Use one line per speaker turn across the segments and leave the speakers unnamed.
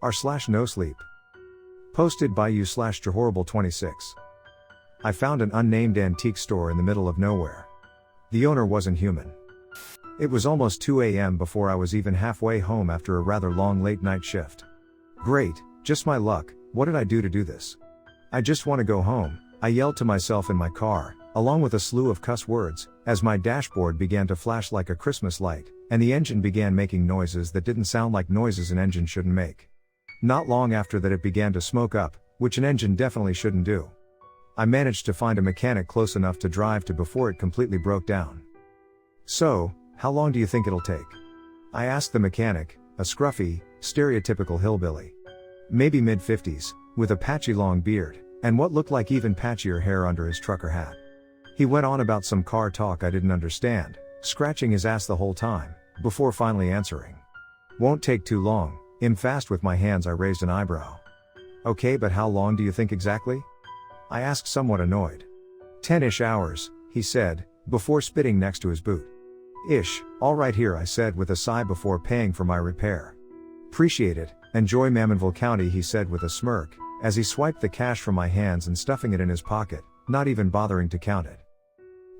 r/NoSleep. Posted by you/Jahorrible26. I found an unnamed antique store in the middle of nowhere. The owner wasn't human. It was almost 2 a.m. before I was even halfway home after a rather long late night shift. Great, just my luck. What did I do to do this? I just want to go home, I yelled to myself in my car, along with a slew of cuss words, as my dashboard began to flash like a Christmas light, and the engine began making noises that didn't sound like noises an engine shouldn't make. Not long after that it began to smoke up, which an engine definitely shouldn't do. I managed to find a mechanic close enough to drive to before it completely broke down. So, how long do you think it'll take? I asked the mechanic, a scruffy, stereotypical hillbilly. Maybe mid-50s, with a patchy long beard, and what looked like even patchier hair under his trucker hat. He went on about some car talk I didn't understand, scratching his ass the whole time, before finally answering. Won't take too long. Fast with my hands I raised an eyebrow. Okay, but how long do you think exactly? I asked, somewhat annoyed. 10-ish hours, he said, before spitting next to his boot. Ish, all right here, I said with a sigh before paying for my repair. Appreciate it, enjoy Mammonnville County, he said with a smirk, as he swiped the cash from my hands and stuffing it in his pocket, not even bothering to count it.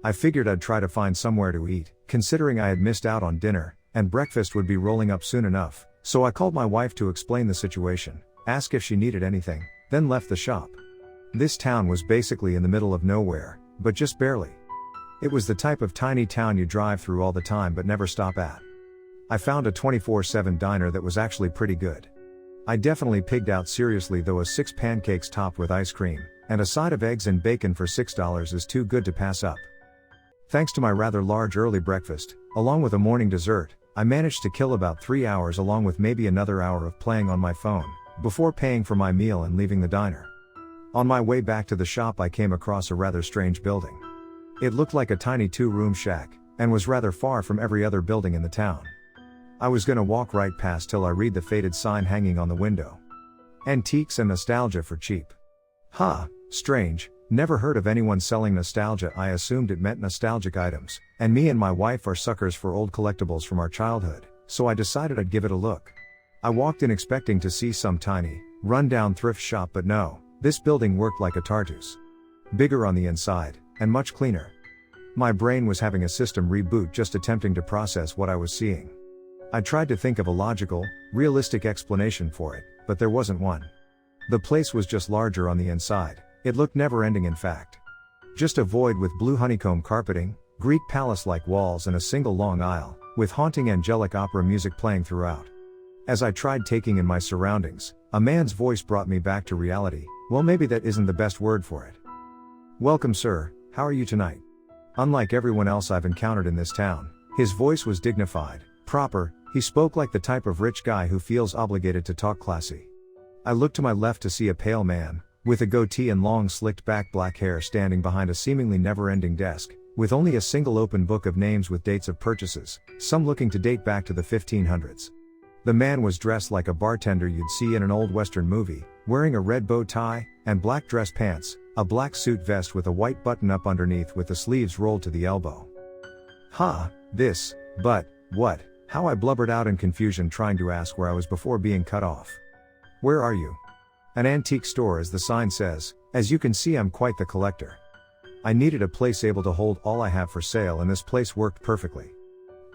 I figured I'd try to find somewhere to eat, considering I had missed out on dinner, and breakfast would be rolling up soon enough. So I called my wife to explain the situation, ask if she needed anything, then left the shop. This town was basically in the middle of nowhere, but just barely. It was the type of tiny town you drive through all the time but never stop at. I found a 24/7 diner that was actually pretty good. I definitely pigged out seriously though. A 6 pancakes topped with ice cream, and a side of eggs and bacon for $6 is too good to pass up. Thanks to my rather large early breakfast, along with a morning dessert, I managed to kill about 3 hours along with maybe another hour of playing on my phone, before paying for my meal and leaving the diner. On my way back to the shop I came across a rather strange building. It looked like a tiny 2-room shack, and was rather far from every other building in the town. I was gonna walk right past till I read the faded sign hanging on the window. Antiques and nostalgia for cheap. Strange, never heard of anyone selling nostalgia. I assumed it meant nostalgic items, and me and my wife are suckers for old collectibles from our childhood, so I decided I'd give it a look. I walked in expecting to see some tiny, run-down thrift shop, but no, this building worked like a Tartus. Bigger on the inside, and much cleaner. My brain was having a system reboot just attempting to process what I was seeing. I tried to think of a logical, realistic explanation for it, but there wasn't one. The place was just larger on the inside. It looked never-ending in fact. Just a void with blue honeycomb carpeting, Greek palace-like walls and a single long aisle, with haunting angelic opera music playing throughout. As I tried taking in my surroundings, a man's voice brought me back to reality. Well, maybe that isn't the best word for it. Welcome, sir, how are you tonight? Unlike everyone else I've encountered in this town, his voice was dignified, proper. He spoke like the type of rich guy who feels obligated to talk classy. I looked to my left to see a pale man, with a goatee and long slicked back black hair, standing behind a seemingly never-ending desk, with only a single open book of names with dates of purchases, some looking to date back to the 1500s. The man was dressed like a bartender you'd see in an old western movie, wearing a red bow tie, and black dress pants, a black suit vest with a white button-up underneath with the sleeves rolled to the elbow. What? How I blubbered out in confusion, trying to ask where I was before being cut off. Where are you? An antique store, as the sign says. As you can see, I'm quite the collector. I needed a place able to hold all I have for sale, and this place worked perfectly.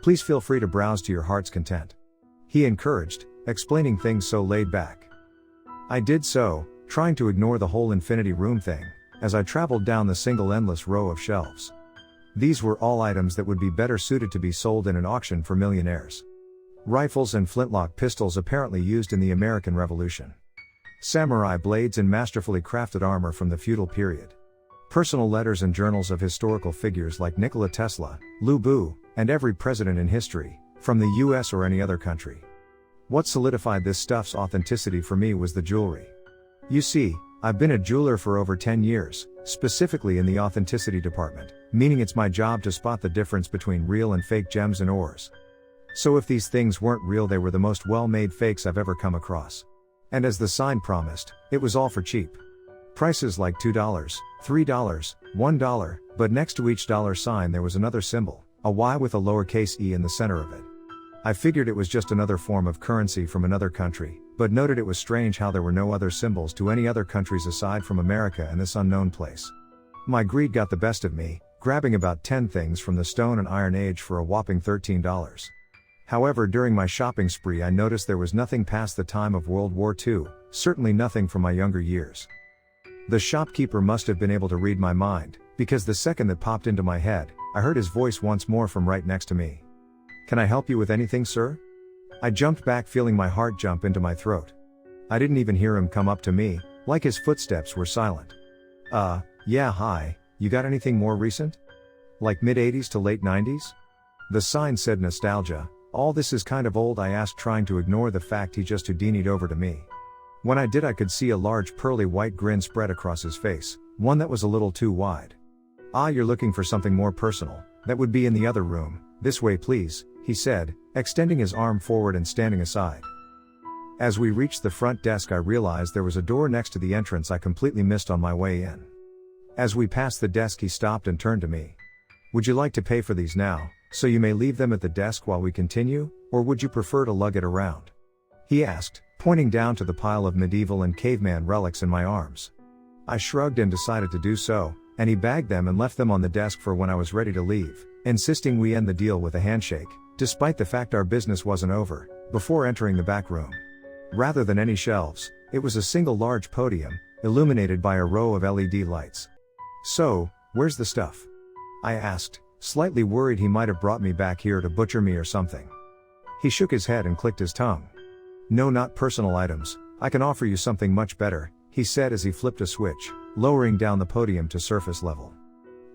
Please feel free to browse to your heart's content, he encouraged, explaining things so laid back. I did so, trying to ignore the whole infinity room thing, as I traveled down the single endless row of shelves. These were all items that would be better suited to be sold in an auction for millionaires. Rifles and flintlock pistols apparently used in the American Revolution. Samurai blades and masterfully crafted armor from the feudal period. Personal letters and journals of historical figures like Nikola Tesla, Lu Bu, and every president in history, from the US or any other country. What solidified this stuff's authenticity for me was the jewelry. You see, I've been a jeweler for over 10 years, specifically in the authenticity department, meaning it's my job to spot the difference between real and fake gems and ores. So if these things weren't real, they were the most well-made fakes I've ever come across. And as the sign promised, it was all for cheap. Prices like $2, $3, $1, but next to each dollar sign there was another symbol, a Y with a lowercase e in the center of it. I figured it was just another form of currency from another country, but noted it was strange how there were no other symbols to any other countries aside from America and this unknown place. My greed got the best of me, grabbing about 10 things from the Stone and Iron Age for a whopping $13. However, during my shopping spree I noticed there was nothing past the time of World War II, certainly nothing from my younger years. The shopkeeper must have been able to read my mind, because the second that popped into my head, I heard his voice once more from right next to me. "Can I help you with anything, sir?" I jumped back, feeling my heart jump into my throat. I didn't even hear him come up to me, like his footsteps were silent. Yeah, hi, you got anything more recent? Like mid-80s to late 90s? The sign said nostalgia. All this is kind of old, I asked, trying to ignore the fact he just Houdini'd over to me. When I did, I could see a large pearly white grin spread across his face, one that was a little too wide. "Ah, you're looking for something more personal. That would be in the other room. This way please," he said, extending his arm forward and standing aside. As we reached the front desk I realized there was a door next to the entrance I completely missed on my way in. As we passed the desk he stopped and turned to me. "Would you like to pay for these now, so you may leave them at the desk while we continue, or would you prefer to lug it around?" he asked, pointing down to the pile of medieval and caveman relics in my arms. I shrugged and decided to do so, and he bagged them and left them on the desk for when I was ready to leave, insisting we end the deal with a handshake, despite the fact our business wasn't over, before entering the back room. Rather than any shelves, it was a single large podium, illuminated by a row of LED lights. "So, where's the stuff?" I asked, slightly worried he might have brought me back here to butcher me or something. He shook his head and clicked his tongue. "No, not personal items. I can offer you something much better," he said as he flipped a switch, lowering down the podium to surface level.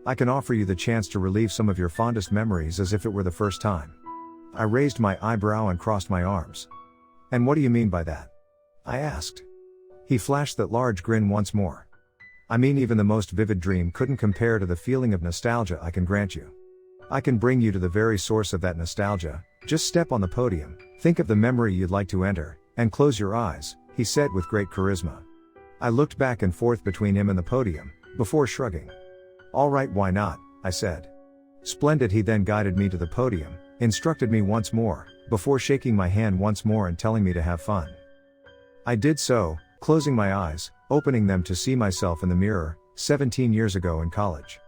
"I can offer you the chance to relive some of your fondest memories as if it were the first time." I raised my eyebrow and crossed my arms. "And what do you mean by that?" I asked. He flashed that large grin once more. "I mean, even the most vivid dream couldn't compare to the feeling of nostalgia I can grant you. I can bring you to the very source of that nostalgia. Just step on the podium, think of the memory you'd like to enter, and close your eyes," he said with great charisma. I looked back and forth between him and the podium, before shrugging. "All right, why not?" I said. "Splendid." He then guided me to the podium, instructed me once more, before shaking my hand once more and telling me to have fun. I did so, closing my eyes, opening them to see myself in the mirror, 17 years ago in college.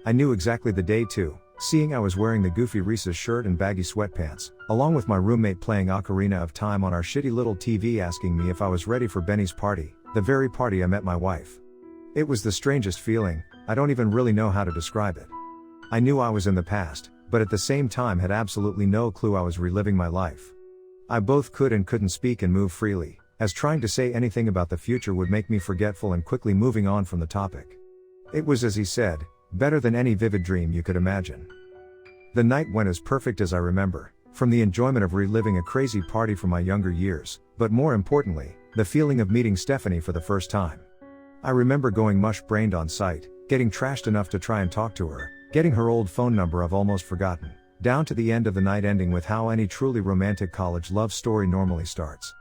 I knew exactly the day too, seeing I was wearing the goofy Reese's shirt and baggy sweatpants, along with my roommate playing Ocarina of Time on our shitty little TV, asking me if I was ready for Benny's party, the very party I met my wife. It was the strangest feeling, I don't even really know how to describe it. I knew I was in the past, but at the same time had absolutely no clue I was reliving my life. I both could and couldn't speak and move freely, as trying to say anything about the future would make me forgetful and quickly moving on from the topic. It was, as he said, better than any vivid dream you could imagine. The night went as perfect as I remember, from the enjoyment of reliving a crazy party from my younger years, but more importantly, the feeling of meeting Stephanie for the first time. I remember going mush-brained on site, getting trashed enough to try and talk to her, getting her old phone number I've almost forgotten, down to the end of the night ending with how any truly romantic college love story normally starts.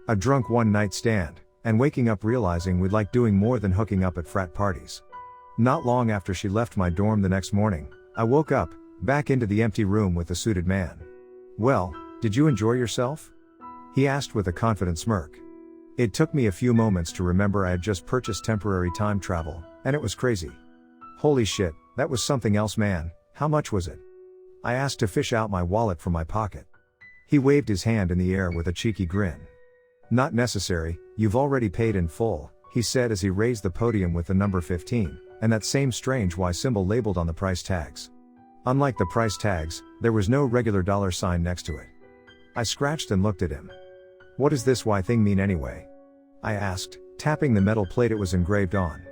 A drunk one-night stand, and waking up realizing we'd like doing more than hooking up at frat parties. Not long after she left my dorm the next morning, I woke up, back into the empty room with the suited man. "Well, did you enjoy yourself?" he asked with a confident smirk. It took me a few moments to remember I had just purchased temporary time travel, and it was crazy. "Holy shit, that was something else, man. How much was it?" I asked to fish out my wallet from my pocket. He waved his hand in the air with a cheeky grin. "Not necessary, you've already paid in full," he said as he raised the podium with the number 15, and that same strange Y symbol labeled on the price tags. Unlike the price tags, there was no regular dollar sign next to it. I scratched and looked at him. "What does this Y thing mean anyway?" I asked, tapping the metal plate it was engraved on.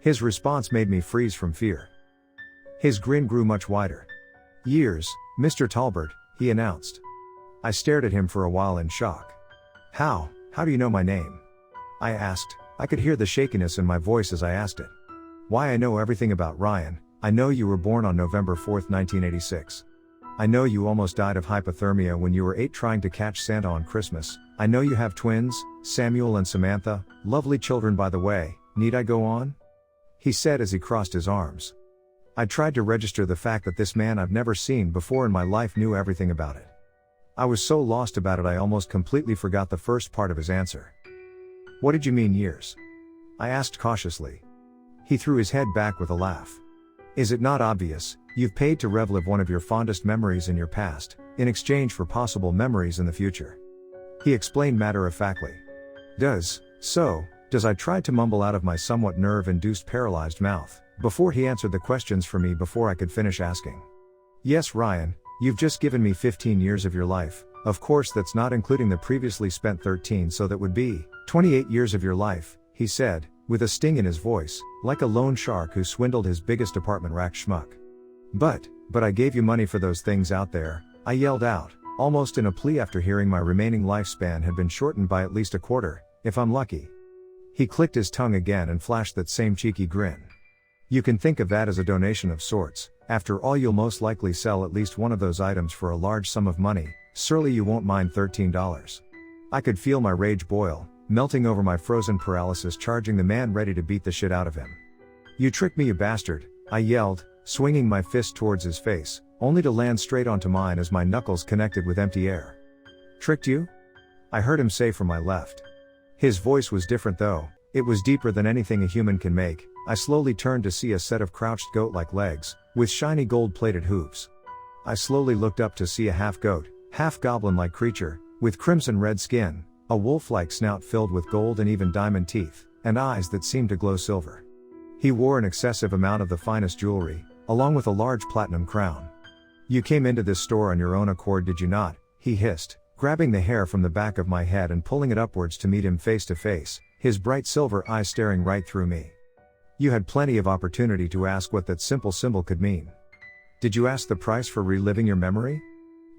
His response made me freeze from fear. His grin grew much wider. "Years, Mr. Talbert," he announced. I stared at him for a while in shock. How do you know my name?" I asked. I could hear the shakiness in my voice as I asked it. "Why, I know everything about Ryan. I know you were born on November 4th, 1986. I know you almost died of hypothermia when you were 8 trying to catch Santa on Christmas. I know you have twins, Samuel and Samantha, lovely children by the way, need I go on? He said as he crossed his arms. I tried to register the fact that this man I've never seen before in my life knew everything about it. I was so lost about it I almost completely forgot the first part of his answer. What did you mean years? I asked cautiously. He threw his head back with a laugh. Is it not obvious? You've paid to relive one of your fondest memories in your past, in exchange for possible memories in the future. He explained matter-of-factly. Does I tried to mumble out of my somewhat nerve-induced paralyzed mouth, before he answered the questions for me before I could finish asking. Yes, Ryan, you've just given me 15 years of your life, of course that's not including the previously spent 13, so that would be 28 years of your life, he said, with a sting in his voice, like a loan shark who swindled his biggest apartment rack schmuck. But I gave you money for those things out there, I yelled out, almost in a plea after hearing my remaining lifespan had been shortened by at least a quarter, if I'm lucky. He clicked his tongue again and flashed that same cheeky grin. You can think of that as a donation of sorts, after all you'll most likely sell at least one of those items for a large sum of money, surely you won't mind $13. I could feel my rage boil, melting over my frozen paralysis, charging the man ready to beat the shit out of him. You tricked me, you bastard, I yelled, swinging my fist towards his face, only to land straight onto mine as my knuckles connected with empty air. Tricked you? I heard him say from my left. His voice was different though, it was deeper than anything a human can make. I slowly turned to see a set of crouched goat-like legs, with shiny gold-plated hooves. I slowly looked up to see a half-goat, half-goblin-like creature, with crimson-red skin, a wolf-like snout filled with gold and even diamond teeth, and eyes that seemed to glow silver. He wore an excessive amount of the finest jewelry, along with a large platinum crown. You came into this store on your own accord, did you not? He hissed, grabbing the hair from the back of my head and pulling it upwards to meet him face to face, his bright silver eyes staring right through me. You had plenty of opportunity to ask what that simple symbol could mean. Did you ask the price for reliving your memory?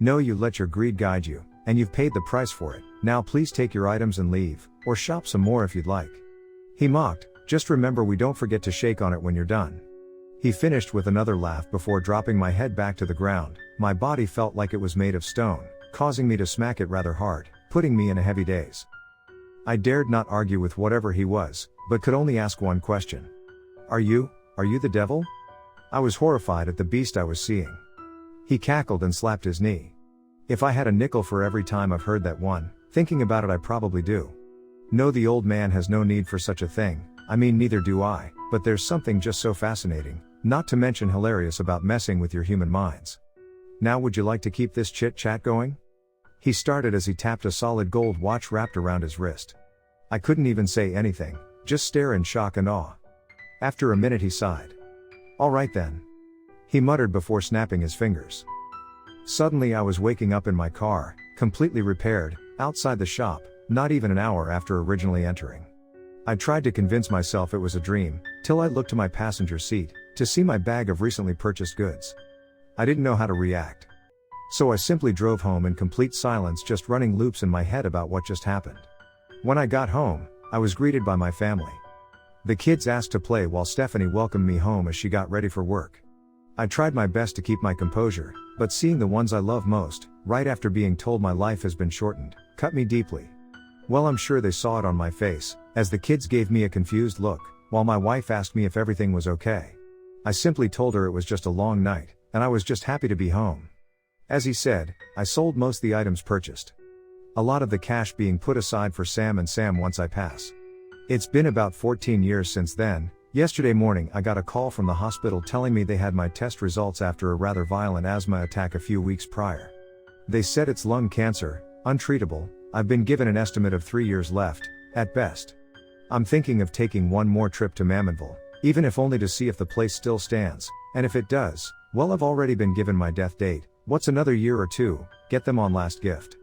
No, you let your greed guide you, and you've paid the price for it. Now please take your items and leave, or shop some more if you'd like. He mocked, just remember we don't forget to shake on it when you're done. He finished with another laugh before dropping my head back to the ground. My body felt like it was made of stone, causing me to smack it rather hard, putting me in a heavy daze. I dared not argue with whatever he was, but could only ask one question. Are you the devil? I was horrified at the beast I was seeing. He cackled and slapped his knee. If I had a nickel for every time I've heard that one, thinking about it I probably do. No, the old man has no need for such a thing, I mean neither do I, but there's something just so fascinating, not to mention hilarious about messing with your human minds. Now would you like to keep this chit-chat going? He started as he tapped a solid gold watch wrapped around his wrist. I couldn't even say anything, just stare in shock and awe. After a minute he sighed. All right then. He muttered before snapping his fingers. Suddenly I was waking up in my car, completely repaired, outside the shop, not even an hour after originally entering. I tried to convince myself it was a dream, till I looked to my passenger seat, to see my bag of recently purchased goods. I didn't know how to react. So I simply drove home in complete silence, just running loops in my head about what just happened. When I got home, I was greeted by my family. The kids asked to play while Stephanie welcomed me home as she got ready for work. I tried my best to keep my composure, but seeing the ones I love most, right after being told my life has been shortened, cut me deeply. Well, I'm sure they saw it on my face, as the kids gave me a confused look, while my wife asked me if everything was okay. I simply told her it was just a long night, and I was just happy to be home. As he said, I sold most the items purchased. A lot of the cash being put aside for Sam and Sam once I pass. It's been about 14 years since then. Yesterday morning I got a call from the hospital telling me they had my test results after a rather violent asthma attack a few weeks prior. They said it's lung cancer, untreatable. I've been given an estimate of 3 years left, at best. I'm thinking of taking one more trip to Mammonville, even if only to see if the place still stands, and if it does, well, I've already been given my death date. What's another year or two? Get them on last gift.